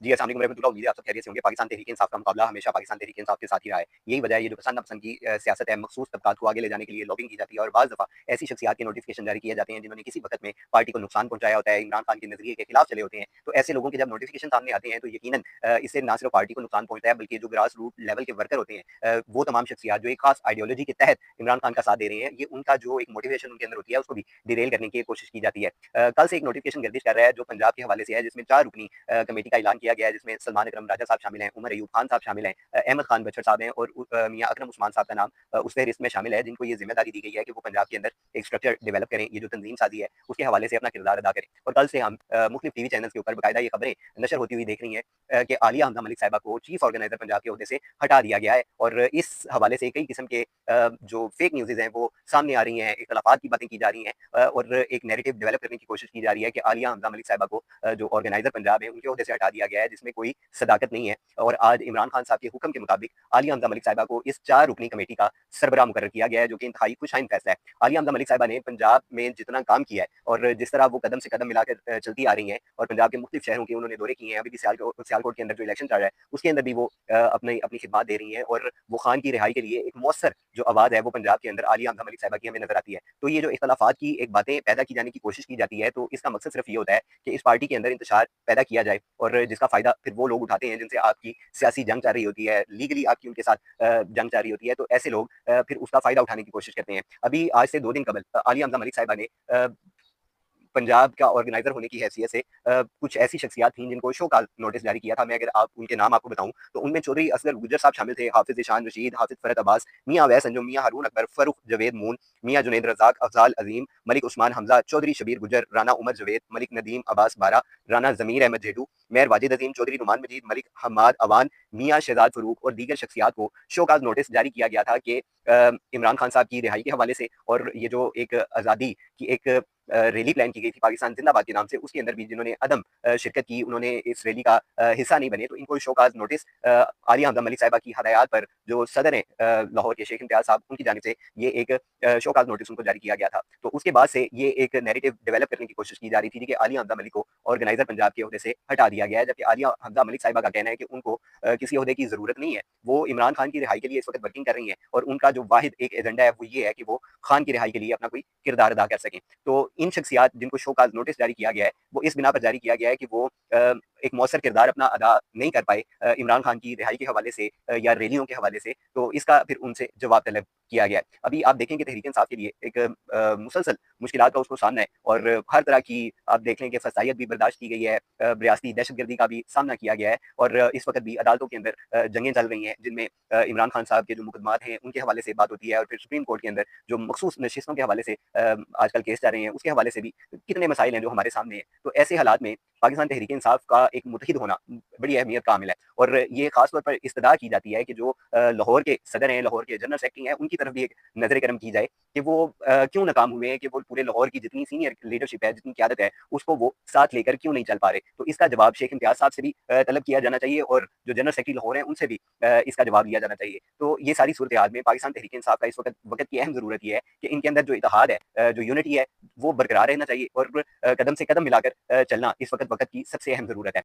जी, अस्सलाम वालेकुम रहमतुल्लाह, उम्मीद है आप सब खैरियत से होंगे। पाकिस्तान तहरीक-ए-इंसाफ का मुकाबला हमेशा पाकिस्तान तहरीक-ए-इंसाफ के साथ ही रहा है। यही वजह है, ये जो पसंद नापसंद की सियासत है, मखसूस तबकात को आगे ले जाने के लिए लॉबिंग की जाती है और बाज़ दफ़ा ऐसी शख्सियात के नोटिफ़िकेशन जारी किए जाते हैं, जिन्होंने किसी वक़्त में पार्टी को नुकसान पहुँचाया होता है, इमरान खान के नज़रिए के खिलाफ चले होते हैं। तो ऐसे लोगों के जब नोटिफ़िकेशन सामने आते हैं, तो यकीनन इससे ना सिर्फ़ पार्टी को नुकसान पहुँचता है, बल्कि जो ग्रास रूट लेवल के वर्कर होते हैं वो तमाम शख्सियात जो एक खास आइडियोलॉजी के तहत इमरान खान का साथ दे रहे हैं, ये उनका जो एक मोटिवेशन उनके अंदर होती है, उसको भी डिरेल करने की कोशिश की जाती है। कल से एक नोटिफ़िकेशन गर्दिश कर रहा है, जो पंजाब के हवाले से है, जिसमें 4 रुकनी कमेटी का ऐलान किया गया है, जिसमें सलमान अकरम राजा साहब शामिल हैं, उमर अयूब खान साहब शामिल हैं, अहमद खान बशर साहब हैं और मियाँ अकरम उस्मान साहब का नाम उस फहरिस्त में शामिल है, जिनको ये जिम्मेदारी दी गई है कि वो पंजाब के अंदर एक स्ट्रक्चर डेवलप करें, ये जो तंजीम साजी है उसके हवाले से अपना किरदार अदा करें। और कल से हम मुख्तलिफ टीवी चैनल्स के ऊपर बाकायदा ये खबरें नशर होती हुई देख रही हैं कि आलिया हमजा मलिक साहिबा को चीफ ऑर्गेनाइजर पंजाब के ओहदे से हटा दिया गया है और इस हवाले से कई किस्म के जो फेक न्यूज़ेज़ हैं वो सामने आ रही हैं, इख्तलाफात की बातें की जा रही हैं और एक नैरेटिव डेवलप करने की कोशिश की जा रही है कि आलिया हमजा मलिक साहिबा को जो ऑर्गेनाइजर पंजाब है उनके ओहदे से हटा दिया गया है, जिसमें कोई सदाकत नहीं है। और आज इमरान खान साहब के हुक्म के मुताबिक आलिया हमजा मलिक साहिबा को इस 4 रुकनी कमेटी का सरबराह मुकर्रर किया गया है, जो कि इंतहाई खुशाइन फैसला है। आलिया हमजा मलिक साहिबा ने पंजाब में जितना काम किया है और जिस तरह वो कदम से कदम मिलाकर चलती आ रही हैं और पंजाब के मुख्तलिफ शहरों के उन्होंने दौरे किए हैं, अभी भी सियालकोट के अंदर जो इलेक्शन चल रहा है, उसके अंदर भी वो अपनी अपनी खिदमत दे रही हैं और वो खान की रिहाई के लिए एक मौसर जो आवाज़ है, वो पंजाब के अंदर आलिया हमजा मलिक साहिबा की हमें नज़र आती है। तो ये जो इख्तलाफात की एक बातें पैदा की जाने की कोशिश की जाती है, तो इसका मकसद सिर्फ ये होता है कि इस पार्टी के अंदर इंतशार पैदा किया जाए और जिसका फ़ायदा फिर वो लोग उठाते हैं जिनसे आपकी सियासी जंग चल रही होती है, लीगली आपकी उनके साथ जंग चल रही होती है, तो ऐसे लोग फिर उसका फ़ायदा उठाने की कोशिश करते हैं। अभी आज से 2 दिन कबल आलिया हमजा मलिक साहिबा ने पंजाब का ऑर्गेनाइज़र होने की हैसियत से कुछ ऐसी शख्सियात थीं जिनको शो कॉज़ नोटिस जारी किया था। मैं अगर आप उनके नाम आपको बताऊँ, तो उनमें चौधरी असगर गुज्जर साहब शामिल थे, हाफ़िज़ ज़ीशान रशीद, हाफ़िज़ फ़रहत अब्बास, मियाँ अवैस अंजुम, मियाँ हारून अकबर, फ़र्रुख जवेद मून, मियाँ जुनैद रज़ाक, अफ़ज़ाल अज़ीम, मलिक उस्मान हमज़ा, चौधरी शबीर गुज्जर, राना उमर जवेद, मलिक नदीम अब्बास बारा, राना ज़मीर अहमद जेडू, मेयर वाजिद अज़ीम, चौधरी नुमान मजीद, मलिक हम्माद अवान, मियाँ शहज़ाद फ़रूक और दीगर शख्सियात को शो कॉज़ नोटिस जारी किया गया था कि इमरान खान साहब की रिहाई के हवाले से और ये जो एक आज़ादी की एक रैली प्लान की गई थी पाकिस्तान जिंदाबाद के नाम से, उसके अंदर भी जिन्होंने अदम शिरकत की, उन्होंने इस रैली का हिस्सा नहीं बने, तो इनको show cause notice Alia Hamza Malik साहिबा की हदायत पर जो सदर हैं लाहौर के शेख इम्तियाज़ साहब, उनकी जानिब से ये एक शो कॉज़ नोटिस उनको जारी किया गया था। तो उसके बाद से ये एक नैरेटिव डेवलप करने की कोशिश की जा रही थी कि आलिया हमजा मलिक को ऑर्गेनाइज़र पंजाब के ओहदे से हटा दिया गया है, जबकि आलिया हमजा मलिक साहिबा का कहना है कि उनको किसी ओहदे की ज़रूरत नहीं है। वो इमरान खान की रिहाई के लिए इस वक़्त वर्किंग कर रही हैं और उनका जो वाहिद एक एजेंडा है, वो ये है कि वो खान की रिहाई के लिए अपना कोई किरदार अदा कर सकें। तो इन शख्सियात जिनको शो कॉज़ नोटिस जारी किया गया है, वो इस बिना पर जारी किया गया है कि वो एक मौसर किरदार अपना अदा नहीं कर पाए इमरान खान की रिहाई के हवाले से या रैलियों के हवाले से, तो इसका फिर उनसे जवाब तलब किया गया है। अभी आप देखें कि तहरीक-ए-इंसाफ के लिए एक मुसलसल मुश्किलात का उसको सामना है और हर तरह की आप देख लें कि फसाइयत भी बर्दाश्त की गई है, रियासती दहशतगर्दी का भी सामना किया गया है और इस वक़्त भी अदालतों के अंदर जंगें चल रही हैं, जिनमें इमरान खान साहब के जो मुकदमात हैं, उनके हवाले से बात होती है और फिर सुप्रीम कोर्ट के अंदर जो मखसूस नशिस्तों के हवाले से आजकल केस चल रहे हैं, उसके हवाले से भी कितने मसाइल हैं जो हमारे सामने हैं। तो ऐसे हालात में पाकिस्तान तहरीक-ए-इंसाफ का एक मुत्तहिद होना बड़ी अहमियत का हामिल है और ये ख़ास तौर पर इस्तदा की जाती है कि जो लाहौर के सदर हैं, लाहौर के जनरल सेक्रेटरी हैं, उनकी तरफ भी एक नज़र करम की जाए कि वो क्यों नाकाम हुए हैं, कि वो पूरे लाहौर की जितनी सीनियर लीडरशिप है, जितनी क़यादत है, उसको वो साथ लेकर क्यों नहीं चल पा रहे। तो इसका जवाब शेख इम्तियाज़ साहब से भी तलब किया जाना चाहिए और जो जनरल सेक्रेटरी लाहौर हैं, उनसे भी इसका जवाब लिया जाना चाहिए। तो ये सारी सूरत-ए-हाल में पाकिस्तान तहरीक-ए-इंसाफ का इस वक़्त की अहम ज़रूरत ये है कि इनके अंदर जो इत्तेहाद है, जो यूनिटी है, वो बरकरार रहना चाहिए और कदम से कदम मिलाकर चलना इस वक़्त की सबसे अहम ज़रूरत है।